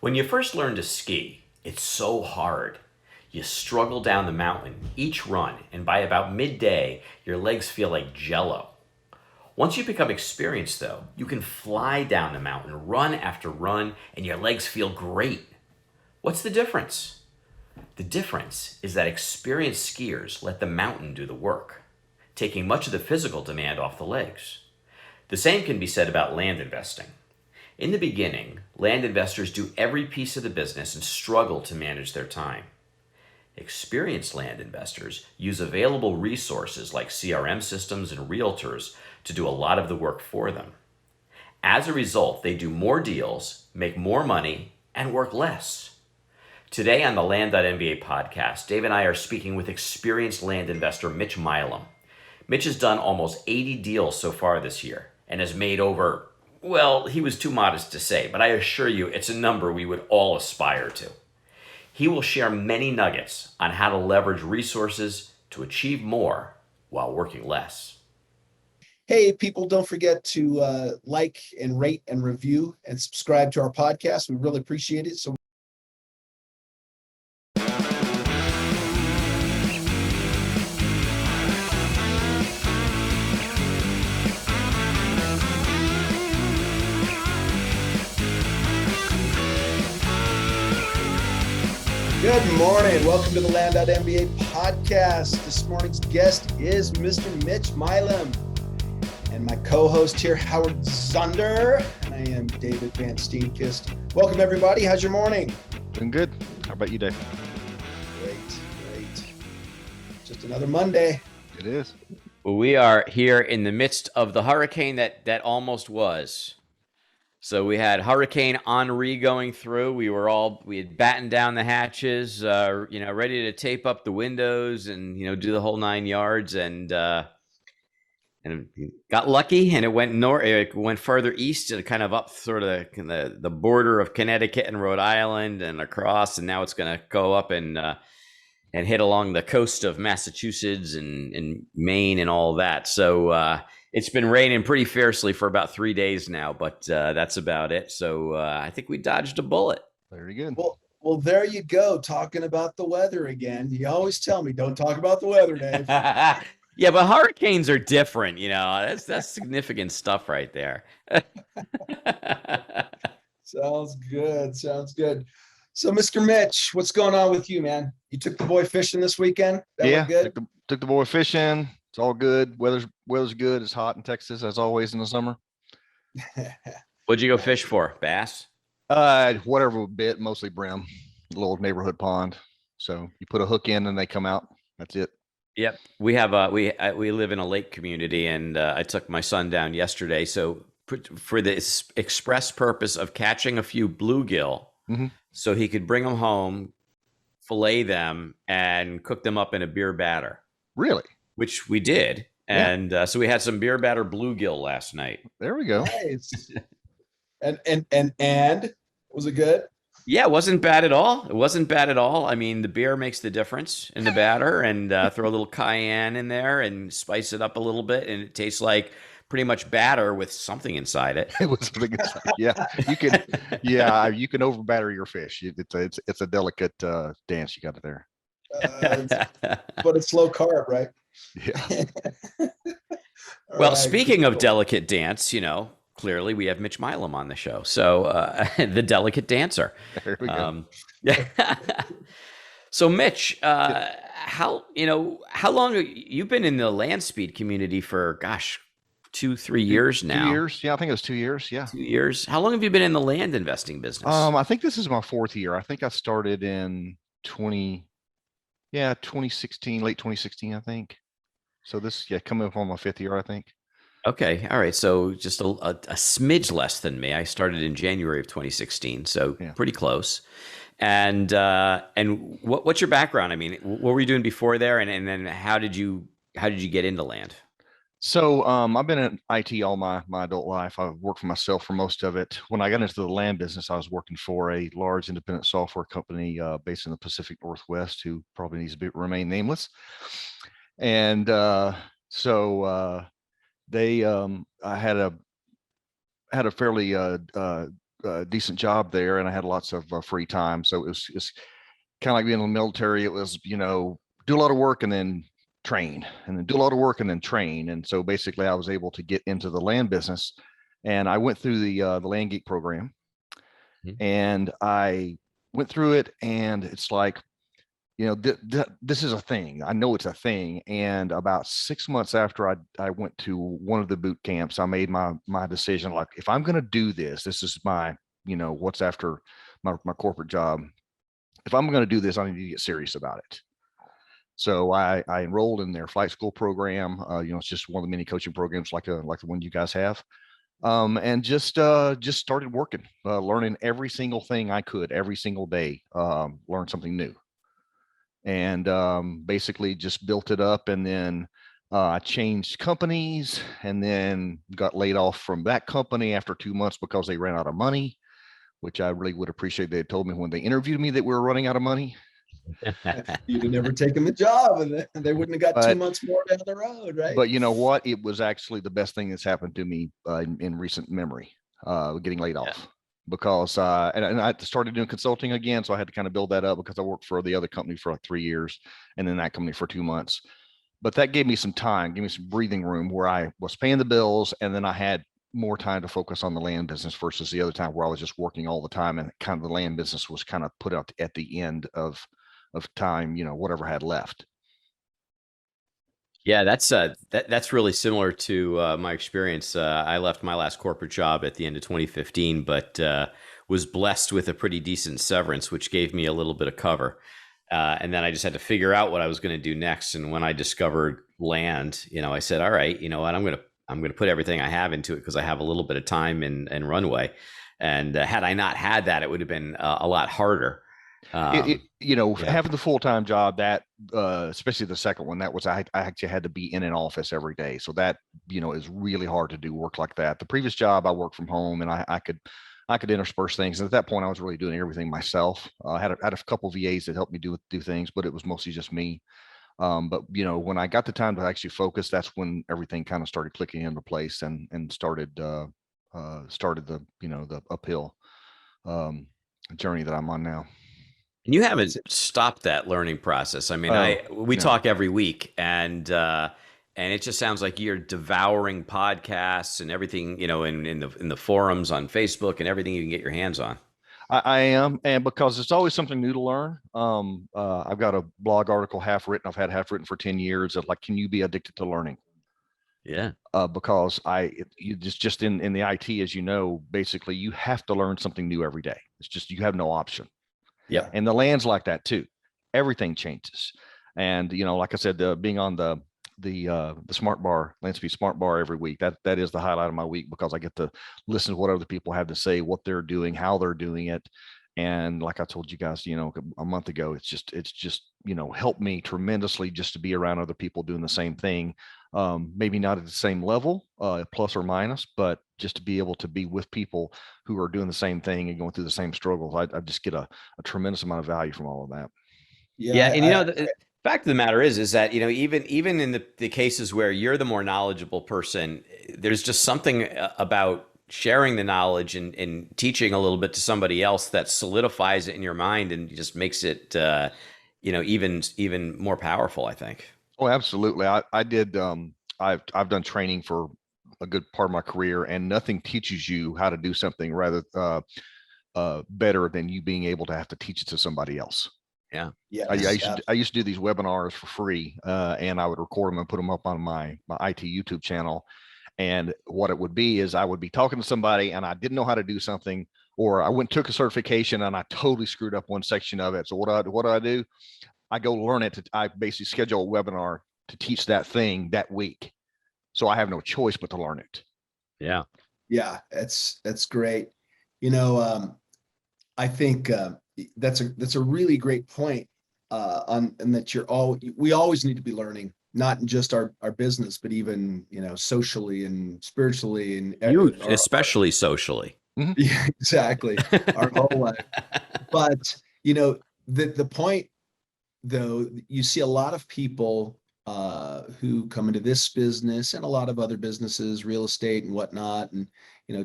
When you first learn to ski, it's so hard. You struggle down the mountain each run, and by about midday, your legs feel like jello. Once you become experienced, though, you can fly down the mountain run after run, and your legs feel great. What's the difference? The difference is that experienced skiers let the mountain do the work, taking much of the physical demand off the legs. The same can be said about land investing. In the beginning, land investors do every piece of the business and struggle to manage their time. Experienced land investors use available resources like CRM systems and realtors to do a lot of the work for them. As a result, they do more deals, make more money, and work less. Today on the Land.MBA podcast, Dave and I are speaking with experienced land investor Mitch Milam. Mitch has done almost 80 deals so far this year and has made over, well, he was too modest to say, but I assure you it's a number we would all aspire to. He will share many nuggets on how to leverage resources to achieve more while working less. Hey, people, don't forget to like and rate and review and subscribe to our podcast. We really appreciate it. So good morning. Welcome to the Land.MBA podcast. This morning's guest is Mr. Mitch Milam. And my co-host here, Howard Zunder, and I am David Van Steenkist. Welcome, everybody. How's your morning? Doing good. How about you, Dave? Great. Just another Monday. It is. Well, we are here in the midst of the hurricane that almost was. So we had Hurricane Henri going through. We had battened down the hatches, ready to tape up the windows and, do the whole 9 yards. And got lucky, and it went north. It went further east, and kind of up sort of the border of Connecticut and Rhode Island, and across. And now it's going to go up and hit along the coast of Massachusetts and Maine and all of that. So it's been raining pretty fiercely for about 3 days now, but that's about it. So I think we dodged a bullet. Very good. Well, there you go. Talking about the weather again. You always tell me don't talk about the weather, Dave. Yeah, but hurricanes are different, that's significant stuff right there. Sounds good. So, Mr. Mitch, what's going on with you, man? You took the boy fishing this weekend? That went good? Took the boy fishing. It's all good. Weather's good. It's hot in Texas, as always in the summer. What'd you go fish for? Bass? Whatever bit, mostly brim, little neighborhood pond. So you put a hook in and they come out. That's it. Yep. We have we live in a lake community, and I took my son down yesterday. So for the express purpose of catching a few bluegill, so he could bring them home, fillet them, and cook them up in a beer batter. Really? Which we did. And so we had some beer batter bluegill last night. There we go. Nice. And was it good? Yeah, it wasn't bad at all. I mean, the beer makes the difference in the batter, and throw a little cayenne in there and spice it up a little bit, and it tastes like pretty much batter with something inside it. It was something inside. Yeah, you can over batter your fish. It's a delicate dance you got there. But it's low carb, right? Yeah. Well, speaking of delicate dance, clearly we have Mitch Milam on the show. So the delicate dancer. There we go. So Mitch, how long you've been in the Landspeed community for, 2-3 years now? 2 years. Yeah, I think it was 2 years. Yeah. 2 years. How long have you been in the land investing business? I think this is my fourth year. I think I started in 2016, late 2016, I think. So coming up on my fifth year, I think. Okay. All right. So just a smidge less than me. I started in January of 2016. So pretty close. And what's your background? I mean, what were you doing before there? And then how did you get into land? So I've been in IT all my adult life. I've worked for myself for most of it. When I got into the land business, I was working for a large independent software company based in the Pacific Northwest, who probably needs to remain nameless. And I had a fairly decent job there, and I had lots of free time. So it's kind of like being in the military. It was, do a lot of work and then train, and then do a lot of work and then train. And so basically I was able to get into the land business, and I went through the Land Geek program, and I went through it, and it's like, this is a thing. I know it's a thing. And about 6 months after I went to one of the boot camps, I made my decision, like, if I'm going to do this, this is my, what's after my corporate job. If I'm going to do this, I need to get serious about it. So I enrolled in their flight school program. It's just one of the many coaching programs like the one you guys have. And just started working, learning every single thing I could every single day, learn something new. And basically just built it up. And then I changed companies, and then got laid off from that company after 2 months because they ran out of money, which I really would appreciate. They had told me when they interviewed me that we were running out of money. You'd have never taken the job, and they wouldn't have got 2 months more down the road, right? But you know what? It was actually the best thing that's happened to me in recent memory, getting laid off. Because and I started doing consulting again, so I had to kind of build that up, because I worked for the other company for like 3 years, and then that company for 2 months. But that gave me some time, gave me some breathing room where I was paying the bills, and then I had more time to focus on the land business versus the other time where I was just working all the time, and kind of the land business was kind of put out at the end of time, whatever I had left. Yeah, that's really similar to my experience. I left my last corporate job at the end of 2015, but was blessed with a pretty decent severance, which gave me a little bit of cover. And then I just had to figure out what I was going to do next. And when I discovered land, I said, all right, you know what, I'm going to put everything I have into it, because I have a little bit of time and runway. And had I not had that, it would have been a lot harder. Having the full-time job, that especially the second one, that was I actually had to be in an office every day, so that is really hard to do work like that. The previous job, I worked from home, and I could intersperse things, and at that point I was really doing everything myself. I had a couple VAs that helped me do things, but it was mostly just me. But when I got the time to actually focus, that's when everything kind of started clicking into place, and started the the uphill journey that I'm on now. And you haven't stopped that learning process. I mean, we talk every week, and it just sounds like you're devouring podcasts and everything, in the forums on Facebook and everything you can get your hands on. I am, and because it's always something new to learn. I've got a blog article half written. I've had half written for 10 years of, like, can you be addicted to learning? Yeah. Because you just in the IT, as you know, basically you have to learn something new every day. It's just, you have no option. Yeah. And the land's like that too. Everything changes. And, like I said, being on the smart bar, Landspeed smart bar every week, that is the highlight of my week, because I get to listen to what other people have to say, what they're doing, how they're doing it. And like I told you guys, a month ago, it's just, helped me tremendously just to be around other people doing the same thing. Maybe not at the same level, plus or minus, but just to be able to be with people who are doing the same thing and going through the same struggles. I just get a tremendous amount of value from all of that. Yeah. And the fact of the matter is that, even in the cases where you're the more knowledgeable person, there's just something about sharing the knowledge and teaching a little bit to somebody else that solidifies it in your mind and just makes it, even more powerful, I think. Oh, absolutely. I did. I've done training for a good part of my career, and nothing teaches you how to do something rather better than you being able to have to teach it to somebody else. Yeah. Yeah. I used to do these webinars for free, and I would record them and put them up on my IT YouTube channel. And what it would be is I would be talking to somebody and I didn't know how to do something, or I went and took a certification and I totally screwed up one section of it. So what do I do? I go learn it. I basically schedule a webinar to teach that thing that week. So I have no choice but to learn it. Yeah. Yeah. That's great. I think that's a really great point, and that we always need to be learning, not in just our business, but even, socially and spiritually, and especially socially. Yeah, exactly. Our whole life. But, the point, though, you see a lot of people who come into this business and a lot of other businesses, real estate and whatnot. And,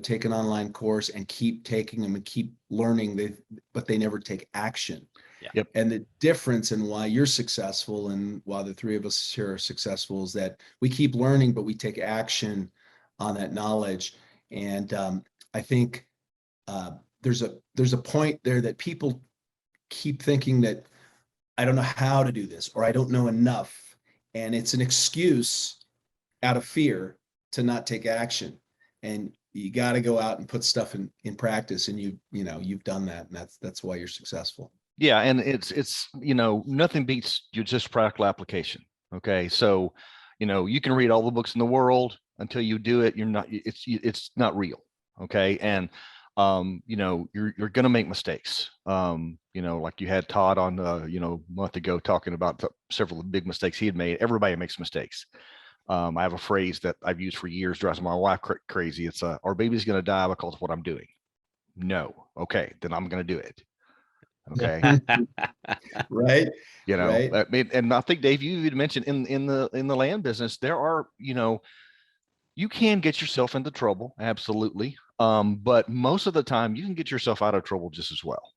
take an online course and keep taking them and keep learning, but they never take action. Yeah. Yep. And the difference in why you're successful and why the three of us here are successful is that we keep learning, but we take action on that knowledge. And I think there's a point there that people keep thinking that I don't know how to do this, or I don't know enough. And it's an excuse out of fear to not take action. And you got to go out and put stuff in practice. And you've done that. And that's why you're successful. Yeah. And it's, nothing beats your just practical application. Okay. So, you can read all the books in the world until you do it. It's not real. Okay. And, you're going to make mistakes. Like you had Todd on, a month ago talking about several of the big mistakes he had made. Everybody makes mistakes. I have a phrase that I've used for years, drives my wife crazy. It's our baby's going to die because of what I'm doing. No. Okay. Then I'm going to do it. Okay. Right. Right. I mean, and I think Dave, you even mentioned in the land business, there are, you can get yourself into trouble. Absolutely. But most of the time you can get yourself out of trouble just as well.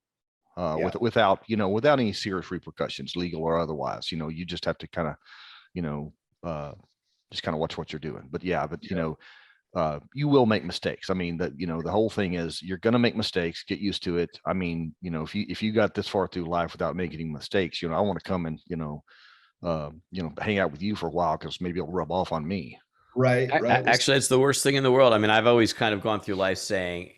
Without any serious repercussions, legal or otherwise. You just have to kind of, just kind of watch what you're doing. But you will make mistakes. I mean, the whole thing is you're going to make mistakes, get used to it. I mean, if you got this far through life without making any mistakes, I want to come and, hang out with you for a while, because maybe it'll rub off on me. Right. Actually, it's the worst thing in the world. I mean, I've always kind of gone through life saying,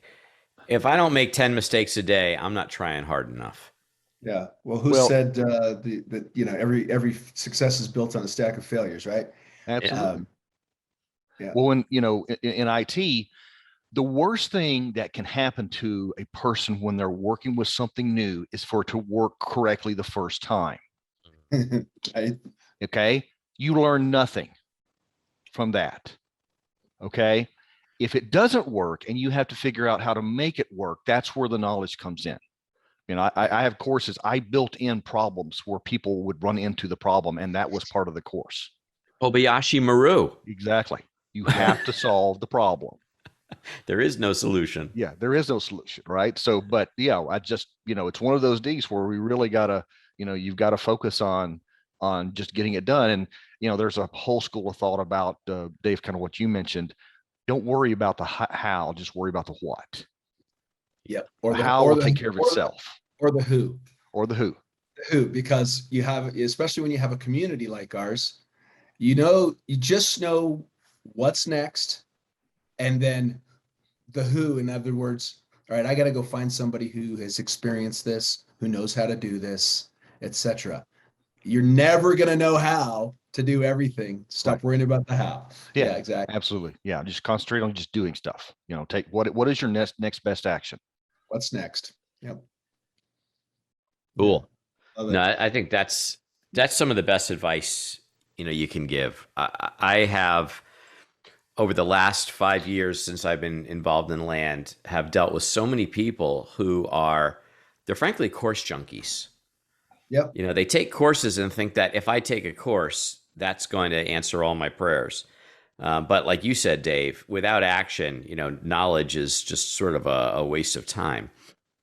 if I don't make 10 mistakes a day, I'm not trying hard enough. Yeah. Well, who said that every success is built on a stack of failures, right? Absolutely. Yeah. Well, in IT, the worst thing that can happen to a person when they're working with something new is for it to work correctly the first time. Right. Okay. You learn nothing from that. Okay. If it doesn't work and you have to figure out how to make it work, that's where the knowledge comes in. I have courses, I built in problems where people would run into the problem, and that was part of the course. Kobayashi Maru. Exactly. You have to solve the problem. There is no solution. Yeah, there is no solution, right? So, but I just, it's one of those D's where we really gotta, you've got to focus on just getting it done. And, there's a whole school of thought about, Dave, kind of what you mentioned. Don't worry about the how, just worry about the what. Yep. Or the how will take care of itself. Or the who. Or the who. Because you have, especially when you have a community like ours, you just know what's next, and then the who. In other words, all right, I got to go find somebody who has experienced this, who knows how to do this, etc. You're never going to know how to do everything. Stop worrying about the how. Yeah, exactly. Absolutely. Yeah. Just concentrate on just doing stuff. Take what is your next best action? What's next? Yep. Cool. No, I think that's some of the best advice, you can give. I have, over the last 5 years since I've been involved in land, have dealt with so many people who they're frankly course junkies. Yep. They take courses and think that if I take a course, that's going to answer all my prayers. But like you said, Dave, without action, knowledge is just sort of a waste of time.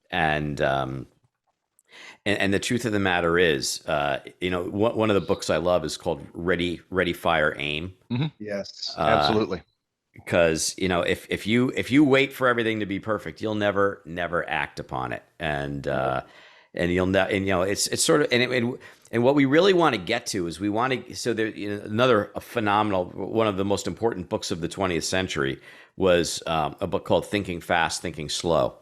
And the truth of the matter is, one of the books I love is called Ready, Fire, Aim. Mm-hmm. Yes, absolutely. Because if you wait for everything to be perfect, you'll never act upon it, and it's sort of and what we really want to get to is another phenomenal, one of the most important books of the 20th century was a book called Thinking Fast, Thinking Slow.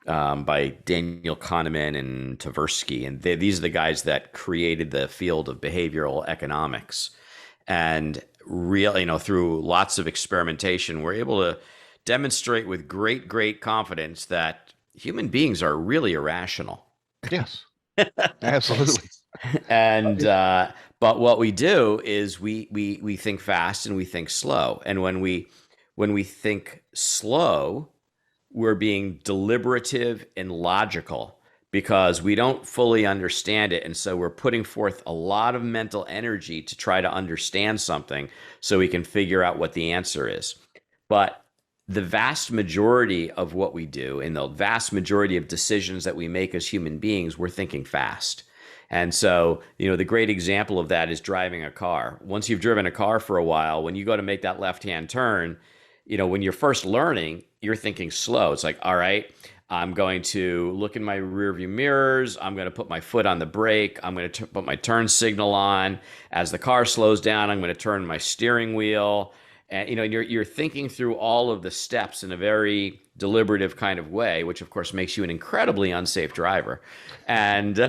By Daniel Kahneman and Tversky. And these are the guys that created the field of behavioral economics. And through lots of experimentation, we're able to demonstrate with great confidence that human beings are really irrational. Yes, absolutely. And but what we do is we think fast and we think slow. And when we think slow, we're being deliberative and logical because we don't fully understand it. And so we're putting forth a lot of mental energy to try to understand something so we can figure out what the answer is. But the vast majority of what we do and the vast majority of decisions that we make as human beings, we're thinking fast. And so, the great example of that is driving a car. Once you've driven a car for a while, when you go to make that left-hand turn, when you're first learning, you're thinking slow. It's like, all right, I'm going to look in my rearview mirrors. I'm going to put my foot on the brake. I'm going to put my turn signal on. As the car slows down, I'm going to turn my steering wheel. And you're thinking through all of the steps in a very deliberative kind of way, which of course makes you an incredibly unsafe driver. And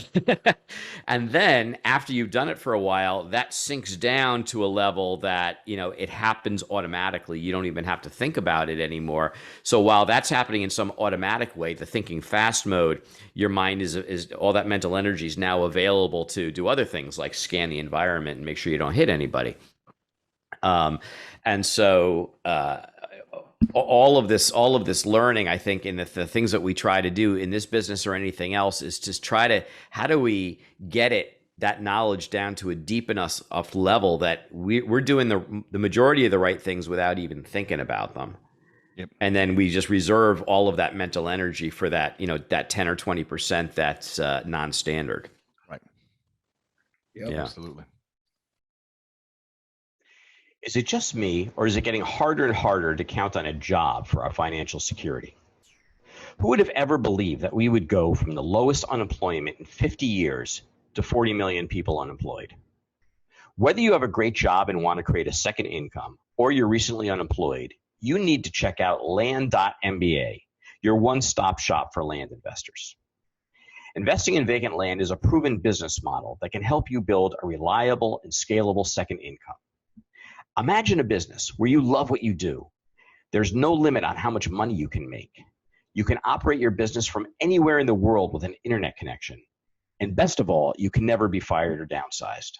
and then after you've done it for a while, that sinks down to a level that it happens automatically. You don't even have to think about it anymore. So while that's happening in some automatic way, the thinking fast mode, your mind is all that mental energy is now available to do other things like scan the environment and make sure you don't hit anybody. And so all of this learning, I think, in the things that we try to do in this business or anything else, is just how do we get that knowledge down to a deep enough level that we're doing the majority of the right things without even thinking about them. Yep. And then we just reserve all of that mental energy for that, that 10 or 20% that's non-standard. Right. Yep. Yeah. Absolutely. Is it just me, or is it getting harder and harder to count on a job for our financial security? Who would have ever believed that we would go from the lowest unemployment in 50 years to 40 million people unemployed? Whether you have a great job and want to create a second income, or you're recently unemployed, you need to check out land.mba, your one-stop shop for land investors. Investing in vacant land is a proven business model that can help you build a reliable and scalable second income. Imagine a business where you love what you do. There's no limit on how much money you can make. You can operate your business from anywhere in the world with an internet connection. And best of all, you can never be fired or downsized.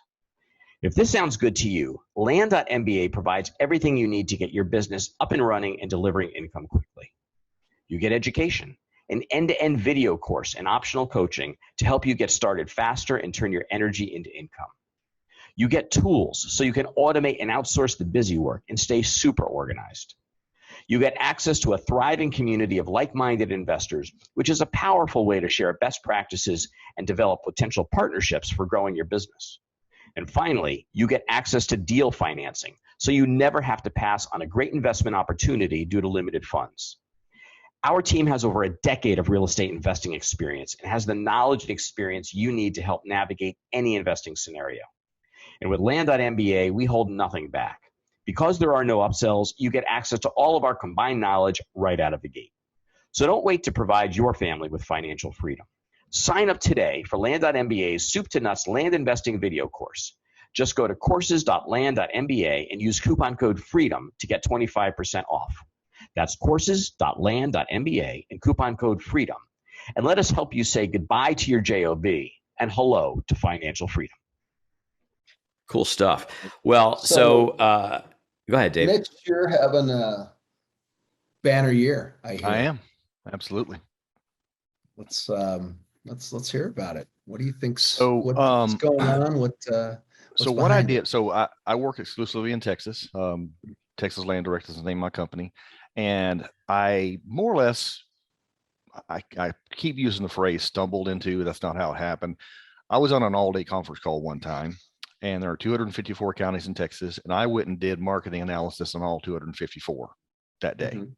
If this sounds good to you, Land.MBA provides everything you need to get your business up and running and delivering income quickly. You get education, an end-to-end video course, and optional coaching to help you get started faster and turn your energy into income. You get tools so you can automate and outsource the busy work and stay super organized. You get access to a thriving community of like-minded investors, which is a powerful way to share best practices and develop potential partnerships for growing your business. And finally, you get access to deal financing, so you never have to pass on a great investment opportunity due to limited funds. Our team has over a decade of real estate investing experience and has the knowledge and experience you need to help navigate any investing scenario. And with Land.MBA, we hold nothing back. Because there are no upsells, you get access to all of our combined knowledge right out of the gate. So don't wait to provide your family with financial freedom. Sign up today for Land.MBA's Soup to Nuts Land Investing video course. Just go to courses.land.mba and use coupon code FREEDOM to get 25% off. That's courses.land.mba and coupon code FREEDOM. And let us help you say goodbye to your JOB and hello to financial freedom. Cool stuff. Well, so go ahead, Dave. Mitch, you're having a banner year, I hear. I am. Absolutely. Let's hear about it. What do you think? So, what's going on? So what I did, so I work exclusively in Texas. Texas Land Direct is the name of my company. And I more or less, I keep using the phrase stumbled into, that's not how it happened. I was on an all-day conference call one time, and there are 254 counties in Texas, and I went and did marketing analysis on all 254 that day. Mm-hmm.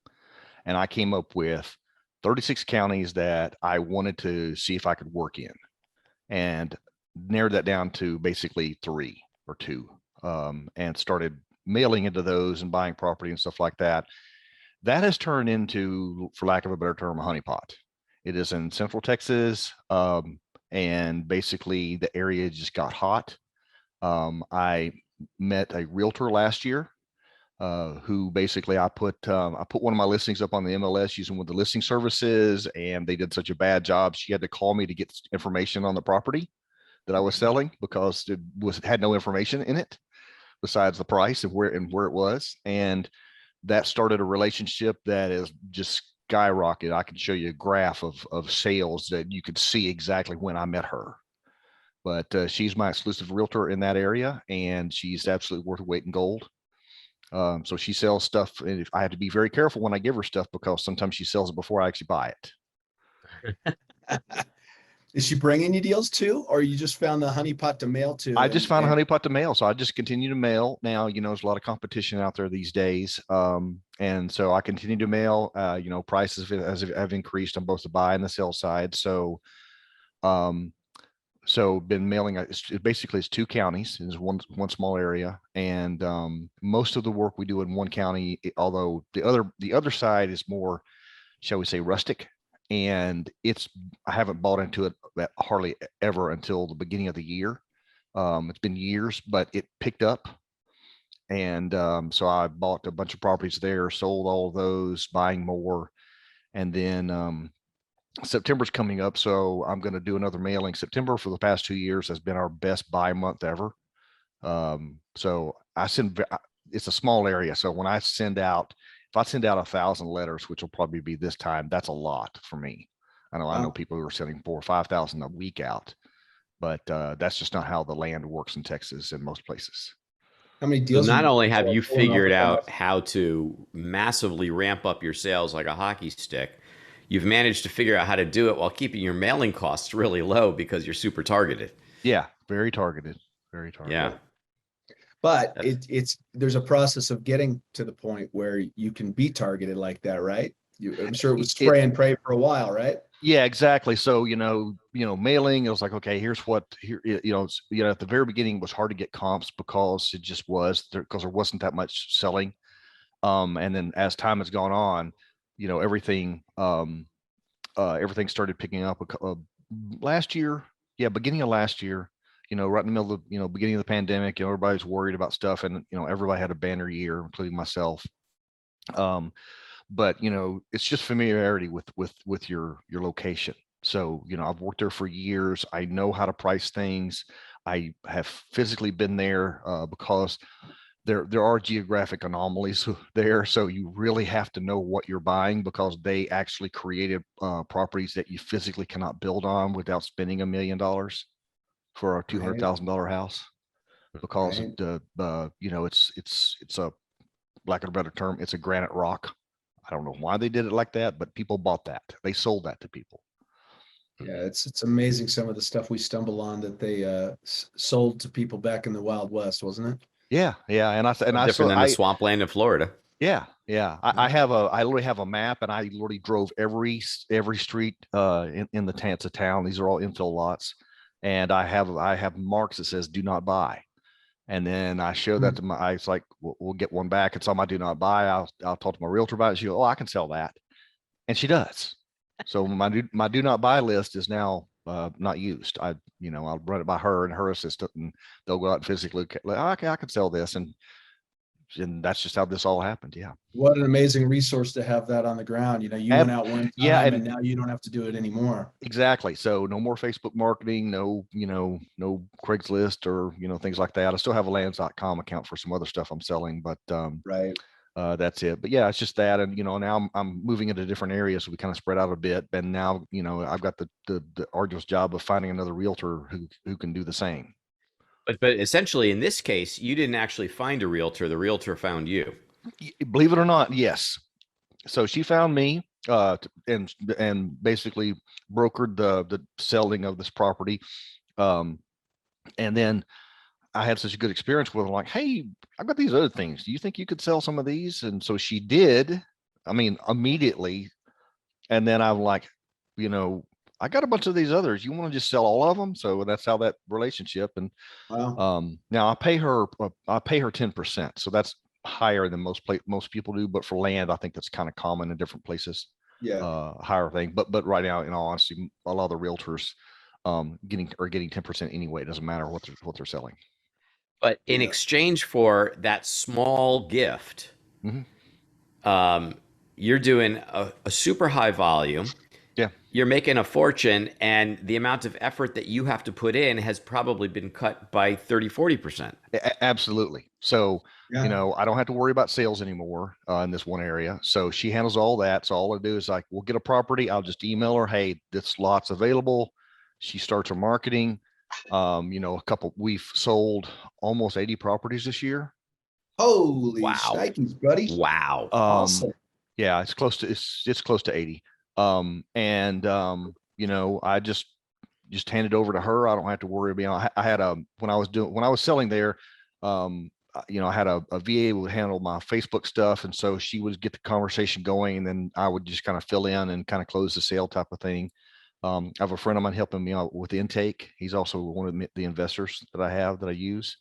And I came up with 36 counties that I wanted to see if I could work in, and narrowed that down to basically 3 or 2, and started mailing into those and buying property and stuff like that. That has turned into, for lack of a better term, a honeypot. It is in Central Texas, and basically the area just got hot. I met a realtor last year, who basically I put one of my listings up on the MLS using one of the listing services, and they did such a bad job. She had to call me to get information on the property that I was selling because it had no information in it besides the price of where it was. And that started a relationship that is just skyrocketed. I can show you a graph of sales that you could see exactly when I met her. But she's my exclusive realtor in that area, and she's absolutely worth her weight in gold. So she sells stuff, and I have to be very careful when I give her stuff because sometimes she sells it before I actually buy it. Is she bringing you deals too, or you just found the honeypot to mail to? I just found a honeypot to mail, so I just continue to mail. Now, there's a lot of competition out there these days, and so I continue to mail. Prices have increased on both the buy and the sell side. So, been mailing. Basically, it's 2 counties. It's one small area, and most of the work we do in one county. Although the other side is more, shall we say, rustic, and I haven't bought into it hardly ever until the beginning of the year. It's been years, but it picked up, and so I bought a bunch of properties there, sold all of those, buying more, and then September's coming up, so I'm going to do another mailing. September for the past 2 years has been our best buy month ever. So it's a small area, so when I send out, if I send out 1,000 letters, which will probably be this time, that's a lot for me. I know people who are sending 4,000 or 5,000 a week out, but that's just not how the land works in Texas and most places. How many So deals? not only have you figured out how to massively ramp up your sales like a hockey stick, you've managed to figure out how to do it while keeping your mailing costs really low because you're super targeted. Yeah, very targeted, very targeted. Yeah. But there's a process of getting to the point where you can be targeted like that, right? I'm sure it was spray and pray for a while, right? Yeah, exactly. So, mailing, it was like, okay, here's what here, at the very beginning it was hard to get comps because it just was because there wasn't that much selling. And then as time has gone on, everything started picking up last year. Yeah, beginning of last year, right in the middle of beginning of the pandemic, everybody's worried about stuff, and everybody had a banner year, including myself. But it's just familiarity with your location. So I've worked there for years. I know how to price things. I have physically been there because there are geographic anomalies there. So you really have to know what you're buying because they actually created properties that you physically cannot build on without spending $1 million for a $200,000 house, because it's a, lack of a better term, it's a granite rock. I don't know why they did it like that, but people bought that. They sold that to people. Yeah, it's amazing some of the stuff we stumble on that they sold to people back in the Wild West, wasn't it? Yeah, and different than the swampland in Florida. Yeah. I literally have a map, and I literally drove every street in the Tansa town. These are all infill lots, and I have marks that says "Do not buy." And then I showed that to my, it's like, we'll get one back. It's on my do not buy. I'll talk to my realtor about it. She goes, "Oh, I can sell that." And she does. So my do not buy list is now not used. I'll run it by her and her assistant, and they'll go out and physically, like, oh, okay, I can sell this. And that's just how this all happened. Yeah. What an amazing resource to have that on the ground. You went out one time, and now you don't have to do it anymore. Exactly. So no more Facebook marketing, no Craigslist or, things like that. I still have a lands.com account for some other stuff I'm selling, but right. That's it. But yeah, it's just that. And, now I'm moving into different areas. So we kind of spread out a bit. And now, I've got the arduous job of finding another realtor who can do the same. But essentially, in this case, you didn't actually find a realtor. The realtor found you. Believe it or not, yes. So she found me and basically brokered the selling of this property. And then I had such a good experience with her, like, hey, I've got these other things. Do you think you could sell some of these? And so she did, immediately. And then I'm like, I got a bunch of these others. You want to just sell all of them? So that's how that relationship. And now I pay her 10%. So that's higher than most people do. But for land, I think that's kind of common in different places. Yeah. Higher thing. But right now, in all honesty, a lot of the realtors getting 10% anyway. It doesn't matter what they're selling. But in exchange for that small gift, you're doing a super high volume. Yeah. You're making a fortune, and the amount of effort that you have to put in has probably been cut by 30-40%. Absolutely. So, I don't have to worry about sales anymore in this one area. So she handles all that. So all I do is, like, we'll get a property. I'll just email her, hey, this lot's available. She starts her marketing. We've sold almost 80 properties this year. Holy Wow. shnikes, buddy. Wow. Um, Awesome. yeah, it's close to 80. I just handed over to her. I don't have to worry about. I had a when I was selling there, I had a VA who would handle my Facebook stuff, and so she would get the conversation going, and then I would just kind of fill in and kind of close the sale type of thing. I have a friend of mine helping me out with the intake. He's also one of the investors that I use.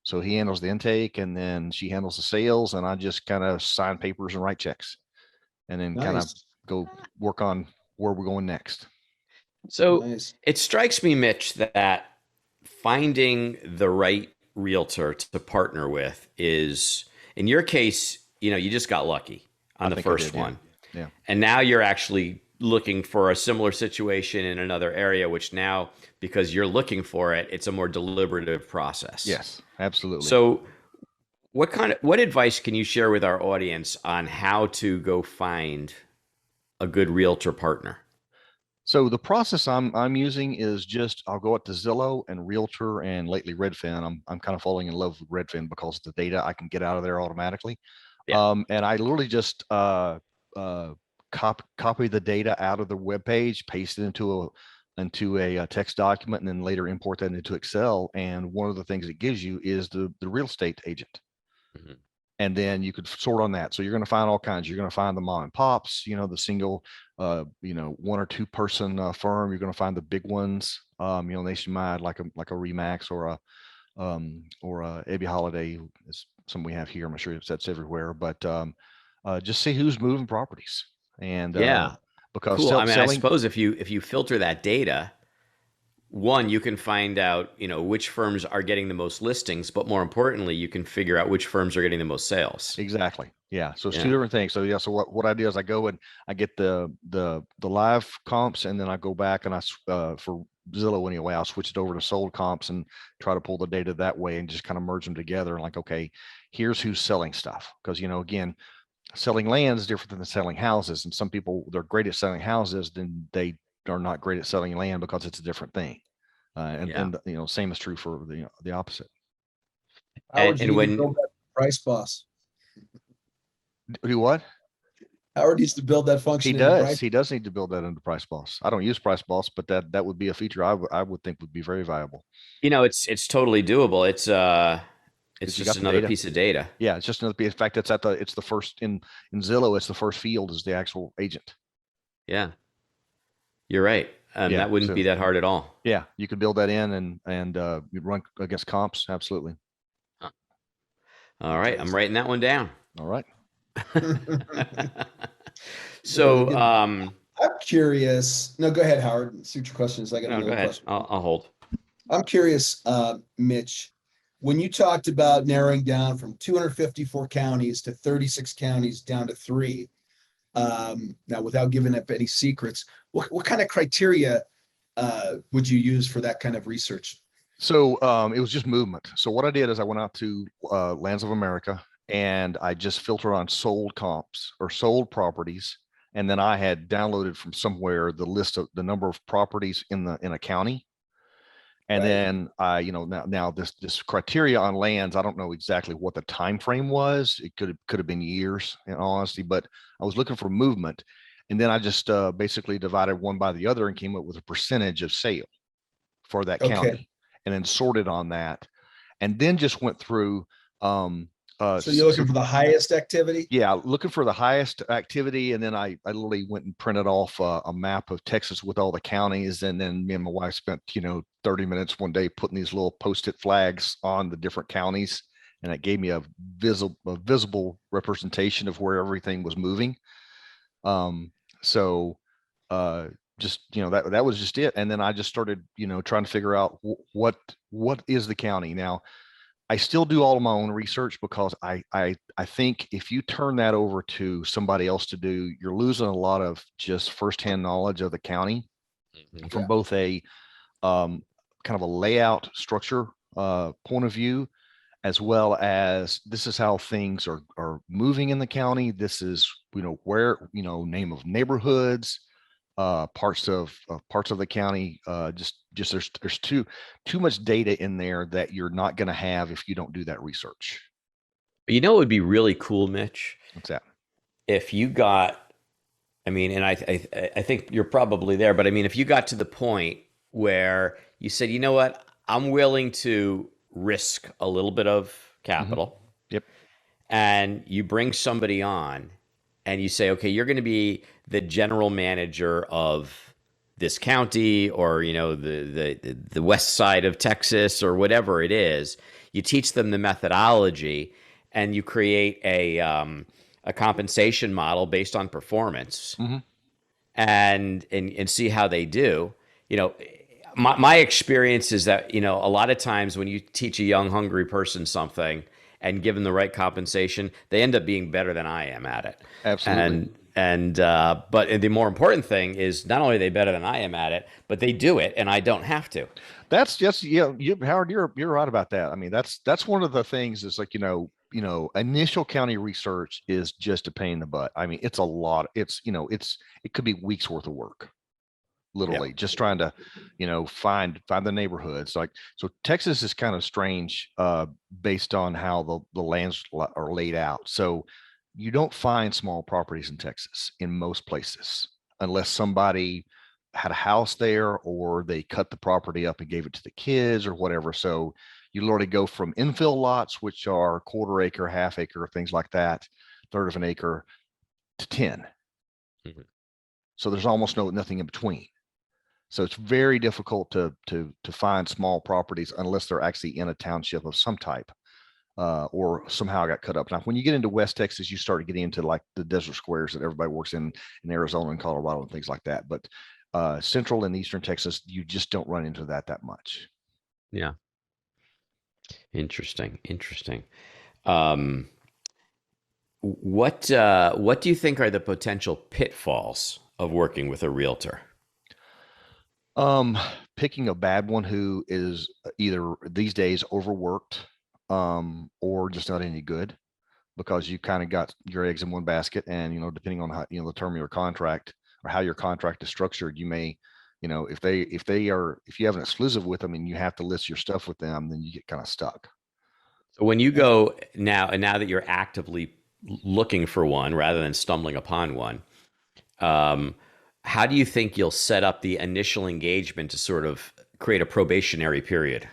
So he handles the intake, and then she handles the sales, and I just kind of sign papers and write checks, and then kind of Nice. go work on where we're going next. So Nice. it strikes me, Mitch, that finding the right realtor to partner with is, in your case, you just got lucky I on the think I first did, yeah, one. yeah, And now you're actually looking for a similar situation in another area, which now, because you're looking for it, it's a more deliberative process. yes, absolutely. So, what advice can you share with our audience on how to go find a good realtor partner? So the process I'm using is just I'll go out to Zillow and Realtor and lately Redfin. I'm kind of falling in love with Redfin because of the data I can get out of there automatically. Yeah. And I literally just copy the data out of the web page, paste it into a text document, and then later import that into Excel. And one of the things it gives you is the real estate agent. Mhm. And then you could sort on that. So you're going to find all kinds. You're going to find the mom and pops, the single, one or two person firm. You're going to find the big ones, nationwide, like a Remax or a Abbey Holiday is something we have here. I'm not sure if that's everywhere, but just see who's moving properties. And Yeah. because Cool. I mean, I selling, suppose if you filter that data, one, you can find out, which firms are getting the most listings, but more importantly, you can figure out which firms are getting the most sales. exactly. Yeah. So it's two Yeah. different things. So yeah. So what I do is I go and I get the live comps, and then I go back and for Zillow anyway, I'll switch it over to sold comps and try to pull the data that way and just kind of merge them together. And like, okay, here's who's selling stuff. Because, again, selling land is different than selling houses. And some people, they're great at selling houses, then they are not great at selling land because it's a different thing. Yeah. Same is true for the opposite. And, Howard, you and need to when build that price boss. Do what? Howard needs to build that He function into does. price. He does need to build that into Priceboss. I don't use Priceboss, but that would be a feature I would think would be very valuable it's totally doable. It's because you just got the another data. piece of data. Yeah, it's just another. In fact, it's the first in Zillow. It's the first field is the actual agent. Yeah, you're right. Yeah. That wouldn't So be that hard at all. yeah, you could build that in and you'd run against comps. Absolutely. All right, I'm Fantastic. writing that one down. All right. Very So, good. I'm curious. No, go ahead, Howard. Shoot your questions. I got no, go another ahead. question. I'll hold. I'm curious, Mitch, when you talked about narrowing down from 254 counties to 36 counties down to three, now without giving up any secrets, what kind of criteria would you use for that kind of research? So it was just movement. So what I did is I went out to Lands of America and I just filtered on sold comps or sold properties. And then I had downloaded from somewhere the list of the number of properties in a county. And Right. then I, now this criteria on lands, I don't know exactly what the time frame was. It could have been years in all honesty, but I was looking for movement. And then I just basically divided one by the other and came up with a percentage of sale for that Okay. county, and then sorted on that, and then just went through. So you're looking for the highest activity? Yeah, looking for the highest activity, and then I literally went and printed off a map of Texas with all the counties, and then me and my wife spent 30 minutes one day putting these little post-it flags on the different counties, and it gave me a visible representation of where everything was moving. So uh just that was just it, and then I just started trying to figure out what is the county. Now I still do all of my own research because I think if you turn that over to somebody else to do, you're losing a lot of just firsthand knowledge of the county Mhm. from Yeah. both a kind of a layout structure point of view, as well as this is how things are moving in the county. This is where name of neighborhoods, parts of the county. Just there's too much data in there that you're not going to have if you don't do that research. You know, it would be really cool, Mitch, What's that? if you got, I mean, and I think you're probably there, but I mean, if you got to the point where you said, you know what, I'm willing to risk a little bit of Hmm. capital, Yep. and you bring somebody on and you say, okay, you're going to be the general manager of this county, or the west side of Texas, or whatever it is. You teach them the methodology, and you create a compensation model based on performance, Hmm. and see how they do. You know, my experience is that, a lot of times when you teach a young hungry person something and give them the right compensation, they end up being better than I am at it. Absolutely. But the more important thing is, not only are they better than I am at it, but they do it and I don't have to. That's just, yeah, Howard, you're right about that. I mean, that's one of the things is like, initial county research is just a pain in the butt. I mean, it's a lot. It could be weeks worth of work, Yeah. literally just trying to, find the neighborhoods. Like, so Texas is kind of strange, based on how the lands are laid out. So you don't find small properties in Texas in most places unless somebody had a house there or they cut the property up and gave it to the kids or whatever. So you literally go from infill lots, which are quarter acre, half acre, things like that, third of an acre, to 10. Mhm. So there's almost nothing in between. So it's very difficult to find small properties unless they're actually in a township of some type, or somehow got cut up. Now, when you get into West Texas, you start getting into like the desert squares that everybody works in Arizona and Colorado and things like that. But Central and Eastern Texas, you just don't run into that much. Yeah. Interesting. Interesting. Um, what do you think are the potential pitfalls of working with a realtor? Um, Picking a bad one who is either these days overworked, or just not any good, because you kind of got your eggs in one basket. And, depending on how, the term of your contract or how your contract is structured, you may, if you have an exclusive with them and you have to list your stuff with them, then you get kind of stuck. So when you go now, and now that you're actively looking for one rather than stumbling upon one, um, how do you think you'll set up the initial engagement to sort of create a probationary period?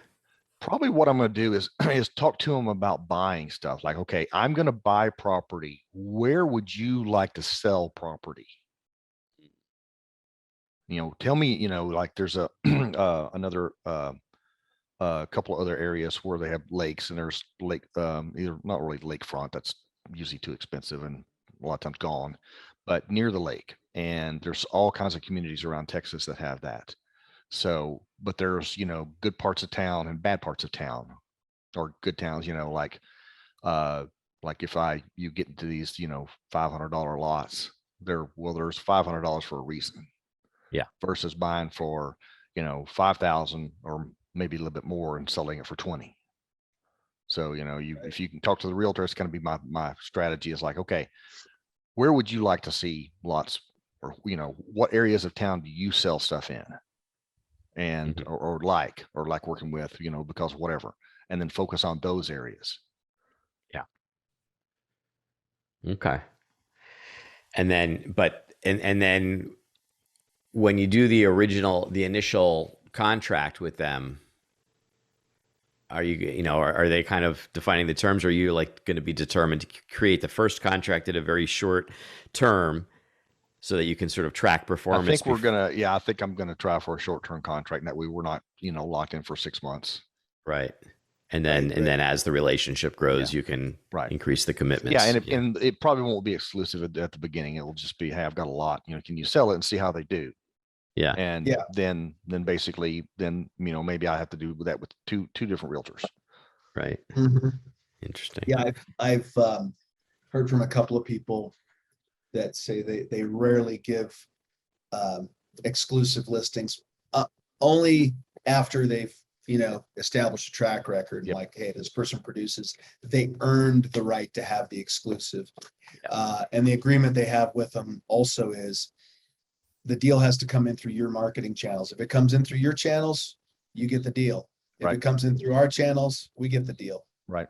Probably what I'm going to do is is talk to them about buying stuff. Like, okay, I'm going to buy property. Where would you like to sell property? Tell me, like there's a another couple of other areas where they have lakes, and there's lake, either not really lakefront, that's usually too expensive and a lot of times gone, but near the lake. And there's all kinds of communities around Texas that have that. So, but there's, good parts of town and bad parts of town, or good towns, uh, like if you get into these, $500 lots, there's $500 for a reason, Yeah. versus buying for, 5,000 or maybe a little bit more and selling it for 20. So, if you can talk to the realtor, it's going to be my strategy is like, okay, where would you like to see lots, or, what areas of town do you sell stuff in, and, Mhm. or like working with, because whatever, and then focus on those areas. Yeah. Okay. And then when you do the initial contract with them, are they kind of defining the terms? Or are you like going to be determined to create the first contract at a very short term so that you can sort of track I performance think we're before? gonna, yeah, I think I'm gonna try for a short-term contract, and that way we're not, locked in for 6 months. Right. And then Right, and right. then as the relationship Yeah, grows, you can right. increase the Yeah, and commitments. Yeah. it probably won't be exclusive at the beginning. It will just be, hey, I've got a lot. Can you sell it and see how they do? Yeah. And Yeah. then basically, then, maybe I have to do that with two different realtors. Right. Mhm. Interesting. Yeah, I've heard from a couple of people that say they rarely give um, exclusive listings, uh, only after they've established a track record, and Yep. like, hey, this person produces, they earned the right to have the exclusive. Yeah. And the agreement they have with them also is the deal has to come in through your marketing channels. If it comes in through your channels, you get the deal. If Right. it comes in through our channels, we get the deal. Right.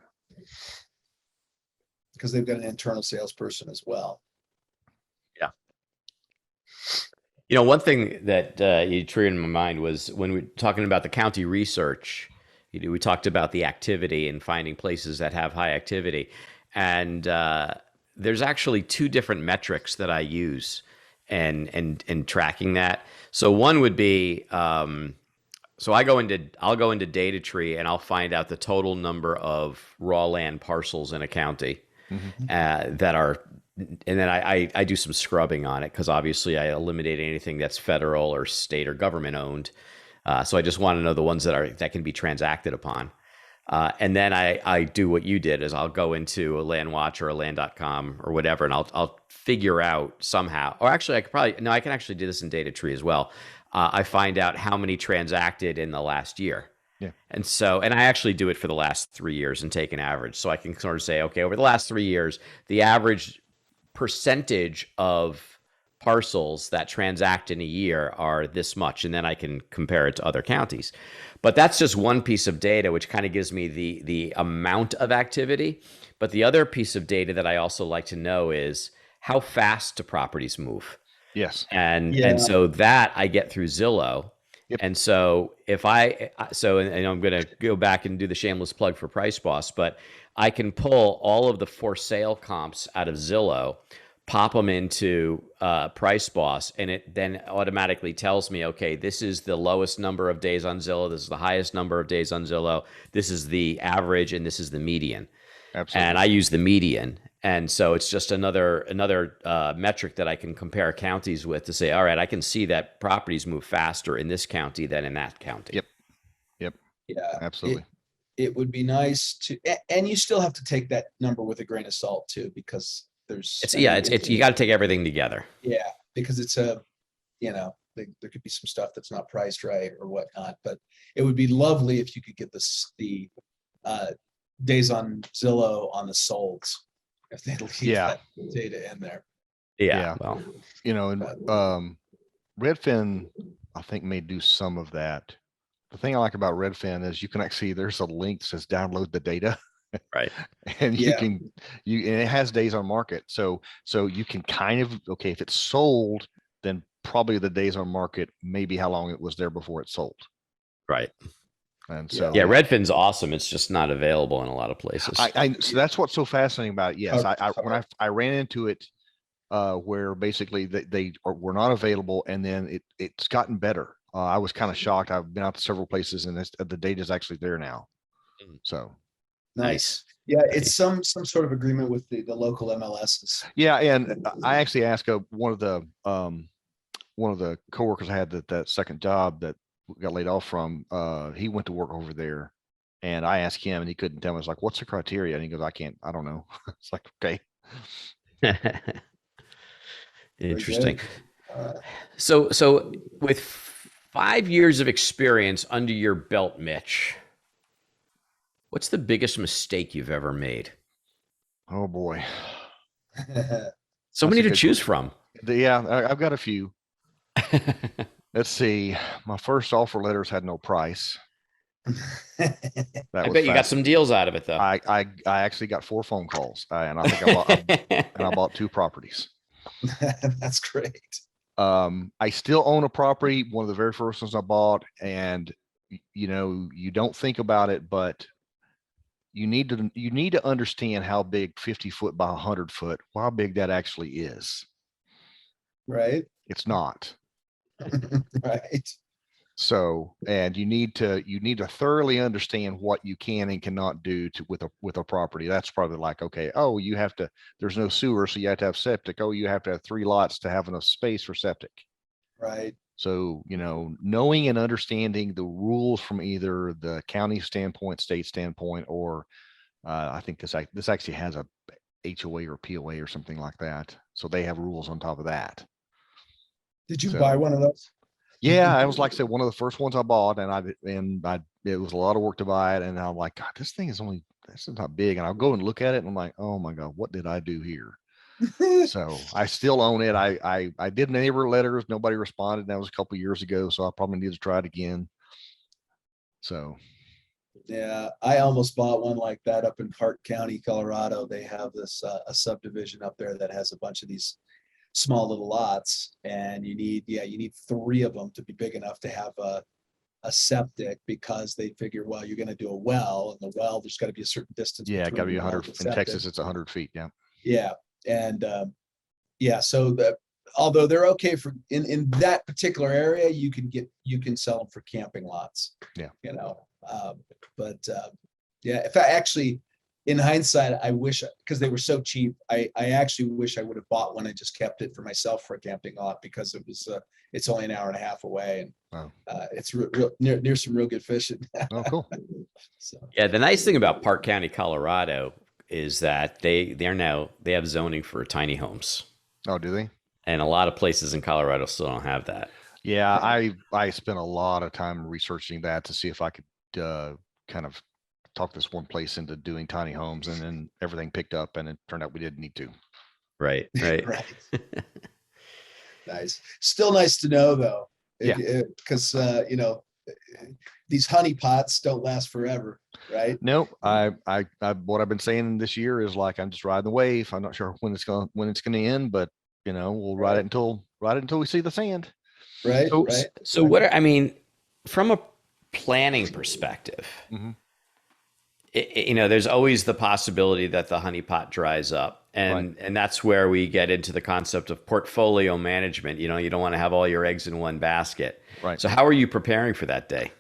because they've got an internal salesperson as well. Yeah. One thing that you triggered in my mind was when we were talking about the county research. We talked about the activity and finding places that have high activity, and there's actually two different metrics that I use and tracking that. So one would be so I'll go into data tree and I'll find out the total number of raw land parcels in a county that are, and then I do some scrubbing on it because obviously I eliminate anything that's federal or state or government owned. So I just want to know the ones that can be transacted upon. And then I do what you did is I'll go into a LandWatch or a land.com or whatever, and I'll figure out somehow, or actually I can actually do this in data tree as well. I find out how many transacted in the last year. Yeah. And I actually do it for the last 3 years and take an average. So I can sort of say, okay, over the last 3 years, the average percentage of parcels that transact in a year are this much. And then I can compare it to other counties. But that's just one piece of data, which kind of gives me the amount of activity. But the other piece of data that I also like to know is how fast do properties move? Yes. And so that I get through Zillow. Yep. And so and I'm going to go back and do the shameless plug for Priceboss, but I can pull all of the for sale comps out of Zillow, pop them into Priceboss, and it then automatically tells me, okay, this is the lowest number of days on Zillow, this is the highest number of days on Zillow, this is the average, and this is the median. Absolutely. And I use the median. And so it's just another metric that I can compare counties with to say, all right, I can see that properties move faster in this county than in that county. Yep. Yeah, Absolutely. It would be nice to, and you still have to take that number with a grain of salt too, because there's, you got to take everything together. Yeah, because it's there could be some stuff that's not priced right or whatnot, but it would be lovely if you could get the days on Zillow on the solds, if they leave that data in there. Yeah. Well, and Redfin, I think, may do some of that. The thing I like about Redfin is you can actually, there's a link that says download the data. Right. And and it has days on market. So you can kind of, okay, if it's sold, then probably the days on market, maybe how long it was there before it sold. Right. And so Redfin's awesome. It's just not available in a lot of places. So that's what's so fascinating about it. Yes, when I ran into it, where basically they were not available, and then it's gotten better. I was kind of shocked. I've been out to several places, and the data is actually there now. So nice. Yeah, it's some sort of agreement with the local MLSs. Yeah, and I actually asked one of the coworkers I had that second job that got laid off from. He went to work over there, and I asked him, and he couldn't tell me. I was like, "What's the criteria?" And he goes, "I don't know." It's like, okay. Interesting. So with 5 years of experience under your belt, Mitch, what's the biggest mistake you've ever made? Oh boy. So many to choose from. Yeah, I've got a few. Let's see. My first offer letters had no price. I bet you got some deals out of it, though. I actually got 4 phone calls, and I think I bought 2 properties. That's great. I still own a property, one of the very first ones I bought, and you don't think about it, but you need to understand how big 50 foot by 100 foot, how big that actually is. Right. It's not. Right. So, and you need to thoroughly understand what you can and cannot do with a property. That's probably like, okay, oh, there's no sewer, so you have to have septic. Oh, you have to have 3 lots to have enough space for septic. Right. So, knowing and understanding the rules from either the county standpoint, state standpoint, or I think this actually has a HOA or POA or something like that. So they have rules on top of that. Did you buy one of those? Yeah, I was, like I said, one of the first ones I bought, and it was a lot of work to buy it. And I'm like, God, this is not big. And I'll go and look at it, and I'm like, oh my God, what did I do here? So I still own it. I did neighbor letters. Nobody responded. That was a couple of years ago. So I probably need to try it again. So. Yeah, I almost bought one like that up in Hart County, Colorado. They have this a subdivision up there that has a bunch of these small little lots, and you need three of them to be big enough to have a septic, because they figure, well, you're going to do a well, and the well, there's got to be a certain distance Yeah, it got between to be the well and 100. the In septic. Texas, it's 100 feet. Yeah. Yeah, and yeah, so although they're okay for in that particular area, you can sell them for camping lots. Yeah. You know, but yeah, if I actually, in hindsight, I wish, because they were so cheap, I actually wish I would have bought one and just kept it for myself for a camping lot, because it's only an hour and a half away, and Oh. it's real near some real good fishing. Oh, cool. So Yeah, the nice thing about Park County, Colorado, is that they have zoning for tiny homes, Oh, do they? and a lot of places in Colorado still don't have that. Yeah, I spent a lot of time researching that to see if I could kind of talk this one place into doing tiny homes, and then everything picked up, and it turned out we didn't need to. Right, right. right, nice. Still nice to know though, because you know, these honey pots don't last forever, right? Nope. I what I've been saying this year is like, I'm just riding the wave. I'm not sure when it's gonna end, but you know, we'll ride it until we see the sand. Right, So, right. so what are, I mean, from a planning perspective, Mhm. you know, there's always the possibility that the honeypot dries up, and that's where we get into the concept of portfolio management. You know, you don't want to have all your eggs in one basket. Right. So how are you preparing for that day?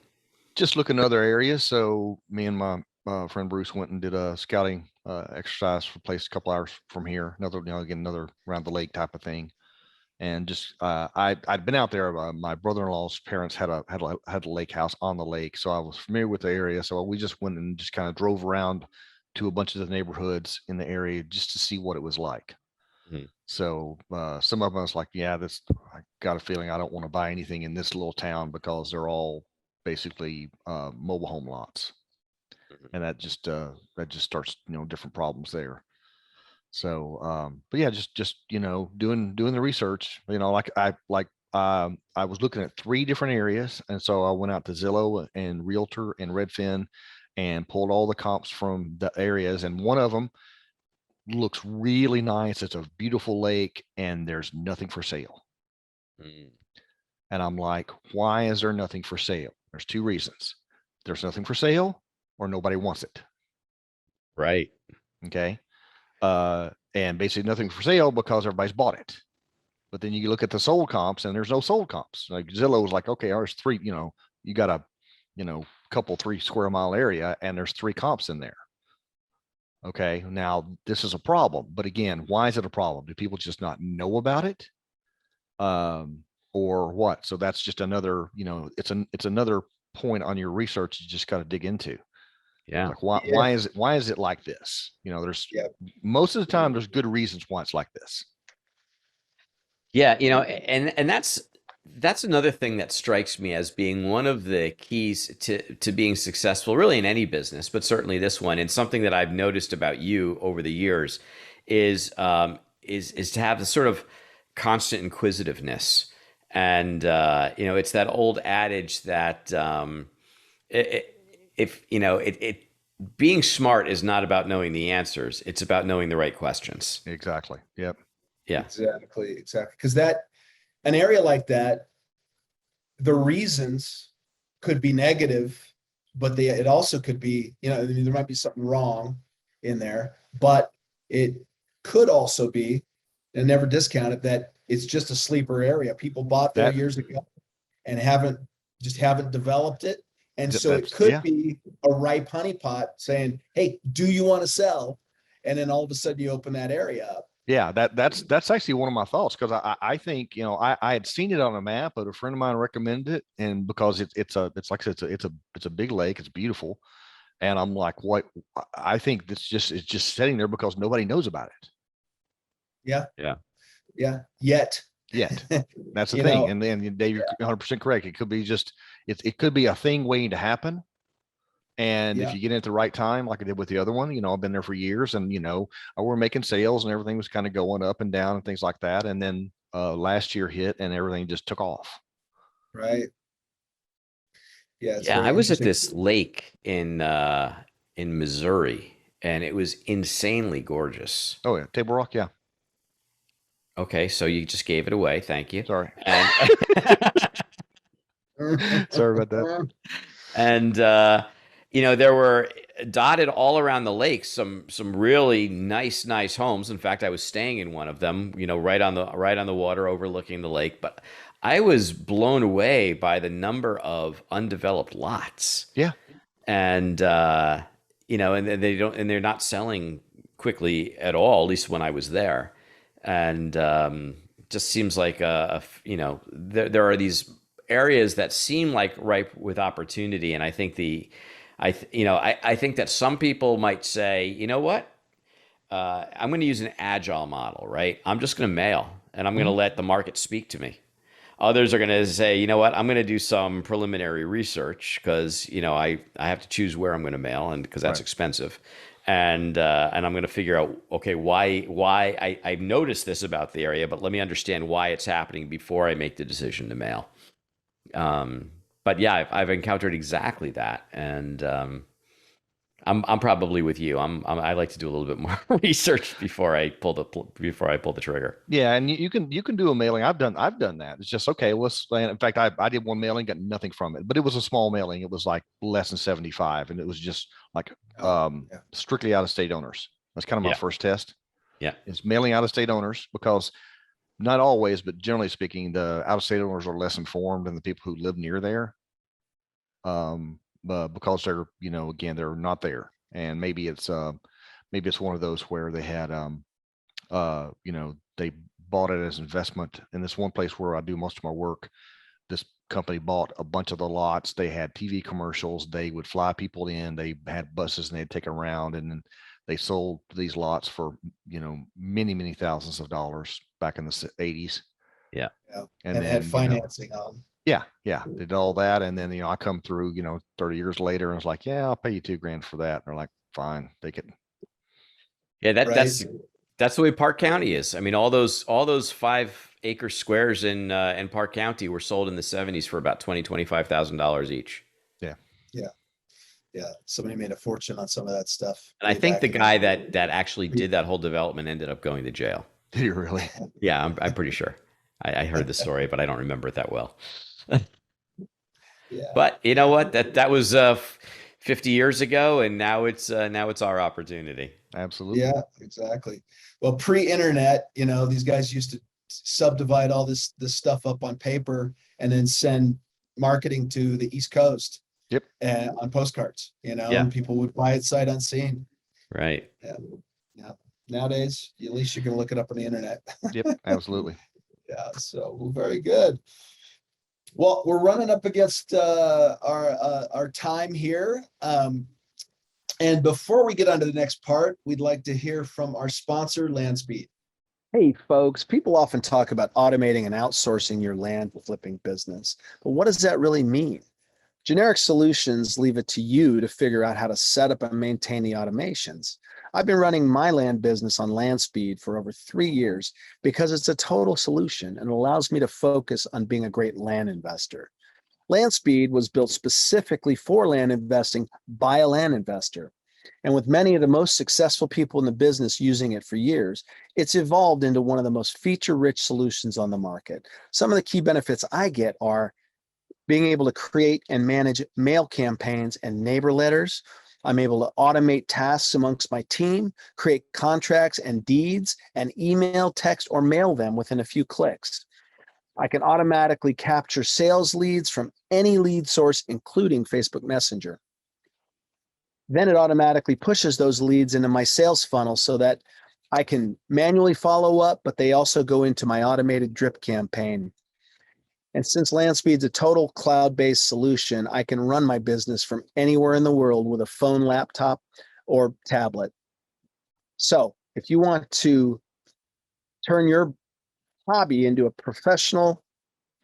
Just looking at other areas. So me and my friend Bruce went and did a scouting exercise for a place a couple hours from here. Another, again, another around the lake type of thing. And just I'd been out there. My brother-in-law's parents had a lake house on the lake, so I was familiar with the area. So we just went and just kind of drove around to a bunch of the neighborhoods in the area just to see what it was like. Hmm. So some of us like, yeah, I got a feeling I don't want to buy anything in this little town, because they're all basically mobile home lots, and that just starts different problems there. So but yeah, just doing the research, I was looking at 3 different areas, and so I went out to Zillow and Realtor and Redfin and pulled all the comps from the areas, and one of them looks really nice. It's a beautiful lake, and there's nothing for sale. Mm. And I'm like, why is there nothing for sale? There's 2 reasons. There's nothing for sale, or nobody wants it. Right. Okay. And basically nothing for sale because everybody's bought it. But then you look at the sold comps, and there's no sold comps. Like Zillow was like, okay, ours 3, you got a, couple 3 square mile area, and there's 3 comps in there. Okay. Now this is a problem, but again, why is it a problem? Do people just not know about it? Or what? So that's just another, it's another point on your research you just got to dig into. Yeah. Like why is it like this? There's most of the time there's good reasons why it's like this. Yeah, you know, and that's another thing that strikes me as being one of the keys to being successful, really in any business, but certainly this one, and something that I've noticed about you over the years is to have this sort of constant inquisitiveness, and you know, it's that old adage that if you know it being smart is not about knowing the answers; it's about knowing the right questions. Exactly. Yep. Yeah. Exactly. Because an area like that, the reasons could be negative, but it also could be, there might be something wrong in there, but it could also be, and never discount it, that it's just a sleeper area. People bought there years ago and haven't developed it. And so it could be a ripe honeypot saying, hey, do you want to sell? And then all of a sudden you open that area up. Yeah, that's actually one of my thoughts, because I think, I had seen it on a map, but a friend of mine recommended it, and because it's like I said, it's a big lake, it's beautiful, and I'm like, what? I think it's just sitting there because nobody knows about it. Yeah. Yeah. Yeah. Yet. That's the thing. And then Dave, you're 100% correct. It could be it could be a thing waiting to happen. And if you get in at the right time, like I did with the other one, I've been there for years, and, we're making sales and everything was kind of going up and down and things like that. And then last year hit and everything just took off. Right. Yeah, it's Yeah, very I was at interesting. this lake in Missouri, and it was insanely gorgeous. Oh yeah, Table Rock. Yeah, Okay, so you just gave it away. Thank you. sorry, And sorry about that. and there were dotted all around the lake some really nice homes. In fact, I was staying in one of them, right on the water overlooking the lake. But I was blown away by the number of undeveloped lots. Yeah, And and they're not selling quickly at all, at least when I was there. And just seems like there are these areas that seem like ripe with opportunity. And I think I think that some people might say, you know what, I'm going to use an agile model, right? I'm just going to mail, and I'm going to mhm, let the market speak to me. Others are going to say, you know what, I'm going to do some preliminary research because I have to choose where I'm going to mail, and because that's right. expensive, and I'm going to figure out, okay, why I noticed this about the area, but let me understand why it's happening before I make the decision to mail. But yeah, I've encountered exactly that, and I'm probably with you. I like to do a little bit more research before I pull the trigger. Yeah, and you can do a mailing. I've done that. It's just okay. Let's. In fact, I did one mailing, got nothing from it, but it was a small mailing. It was like less than 75, and it was just like Oh, yeah. strictly out of state owners. That's kind of my Yeah, first test. yeah, Is mailing out of state owners because not always, but generally speaking, the out of state owners are less informed than the people who live near there. Because they're again they're not there, and maybe it's one of those where they had they bought it as investment. In this one place where I do most of my work, this company bought a bunch of the lots. They had TV commercials. They would fly people in. They had buses and they'd take them around, and then they sold these lots for many thousands of dollars back in the 80s. yeah. Yeah. And And had then financing on. yeah, did all that, and then I come through 30 years later and it's like, yeah, I'll pay you 2 grand for that. And they're like, fine, take it. Yeah, that Right. that's the way Park County is. I mean, all those 5 acre squares in Park County were sold in the '70s for about $25,000 each. Yeah. Yeah. Yeah. Somebody made a fortune on some of that stuff And I way think the back in guy the that actually did that whole development ended up going to jail. Did you really? Yeah, I'm pretty sure. I heard the story, but I don't remember it that well. yeah. But you know what? That was 50 years ago, and now it's our opportunity. Absolutely. Yeah, exactly. Well, pre-internet, these guys used to subdivide all this stuff up on paper and then send marketing to the East Coast Yep. and on postcards, Yeah, and people would buy it sight unseen. right. Yeah. Yeah. Nowadays, at least you can look it up on the internet. Yep. Absolutely. Yeah. So very good. Well, we're running up against our time here. And before we get on to the next part, we'd like to hear from our sponsor, Landspeed. Hey, folks, people often talk about automating and outsourcing your land flipping business, but what does that really mean? Generic solutions leave it to you to figure out how to set up and maintain the automations. I've been running my land business on Landspeed for over 3 years because it's a total solution and allows me to focus on being a great land investor. Landspeed was built specifically for land investing by a land investor. And with many of the most successful people in the business using it for years, it's evolved into one of the most feature-rich solutions on the market. Some of the key benefits I get are being able to create and manage mail campaigns and neighbor letters. I'm able to automate tasks amongst my team, create contracts and deeds, and email, text, or mail them within a few clicks. I can automatically capture sales leads from any lead source, including Facebook Messenger. Then it automatically pushes those leads into my sales funnel so that I can manually follow up, but they also go into my automated drip campaign. And since Landspeed's a total cloud-based solution, I can run my business from anywhere in the world with a phone, laptop, or tablet. So if you want to turn your hobby into a professional,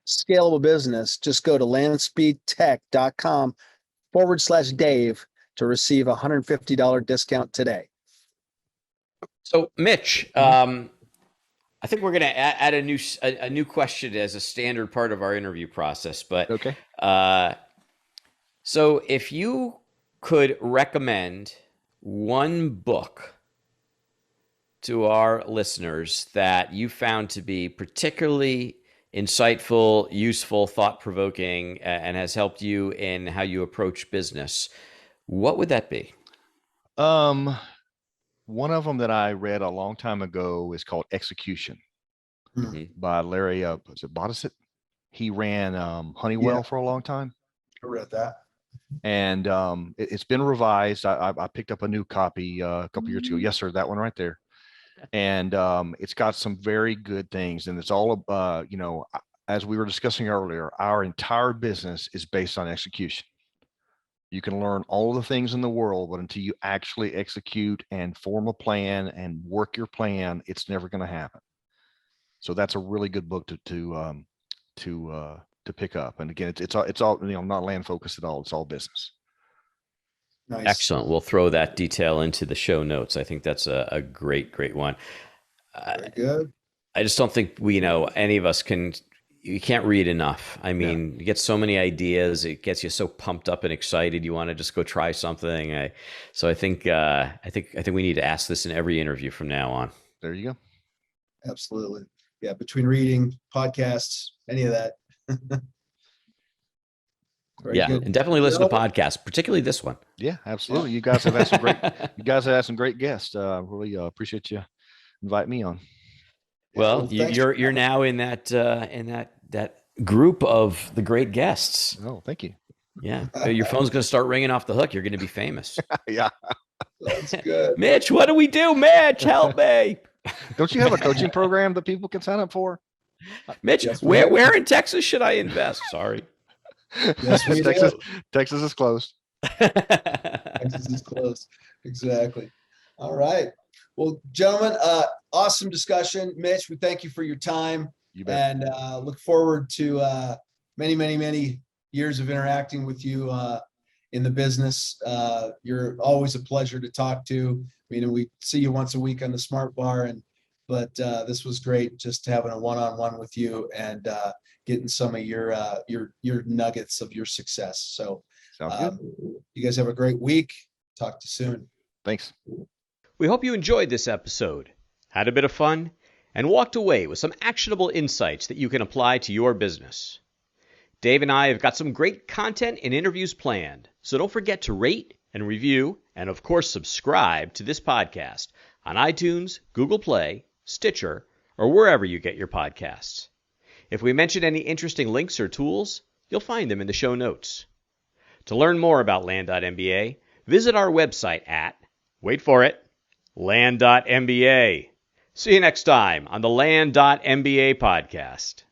scalable business, just go to landspeedtech.com/Dave to receive a $150 discount today. So, Mitch, I think we're going to add a new question as a standard part of our interview process. But Okay. So if you could recommend one book to our listeners that you found to be particularly insightful, useful, thought-provoking, and has helped you in how you approach business, what would that be? Um, One of them that I read a long time ago is called Execution Mhm. by Larry, was it Bodisett? He ran Yeah, Honeywell for a long time. I read that. And it's been revised. I picked up a new copy a couple years ago. Yes, sir, that one right there. And it's got some very good things. And it's all, as we were discussing earlier, our entire business is based on execution. You can learn all the things in the world, but until you actually execute and form a plan and work your plan, it's never going to happen. So that's a really good book to pick up. And again, it's all not land focused at all. It's all business. Nice. Excellent. We'll throw that detail into the show notes. I think that's a great, great one. Very good. I just don't think any of us you can't read enough. I mean, you get so many ideas. It gets you so pumped up and excited. You want to just go try something. So I think we need to ask this in every interview from now on. There you go. Absolutely. Yeah. Between reading, podcasts, any of that. Very Yeah, good. and definitely listen to podcasts, particularly this one. Yeah, absolutely. You guys have had some great guests. Really appreciate you inviting me on. Well, you're now in that group of the great guests. Oh, thank you. Yeah, your phone's going to start ringing off the hook. You're going to be famous. Yeah. That's good. Mitch, what do we do? Mitch, help me. Don't you have a coaching program that people can sign up for? Mitch, Yes, where in Texas should I invest? Sorry. Yes, we Texas is closed. Texas is closed. Exactly. All right. Well, gentlemen, awesome discussion. Mitch, we thank you for your time. You bet. And look forward to many, many, many years of interacting with you in the business. You're always a pleasure to talk to. I mean, we see you once a week on the Smart Bar, but this was great just having a one-on-one with you and getting some of your nuggets of your success. So you guys have a great week. Talk to you soon. Thanks. We hope you enjoyed this episode, had a bit of fun, and walked away with some actionable insights that you can apply to your business. Dave and I have got some great content and interviews planned, so don't forget to rate and review, and of course subscribe to this podcast on iTunes, Google Play, Stitcher, or wherever you get your podcasts. If we mention any interesting links or tools, you'll find them in the show notes. To learn more about Land.MBA, visit our website at, wait for it, Land.MBA. See you next time on the Land.MBA podcast.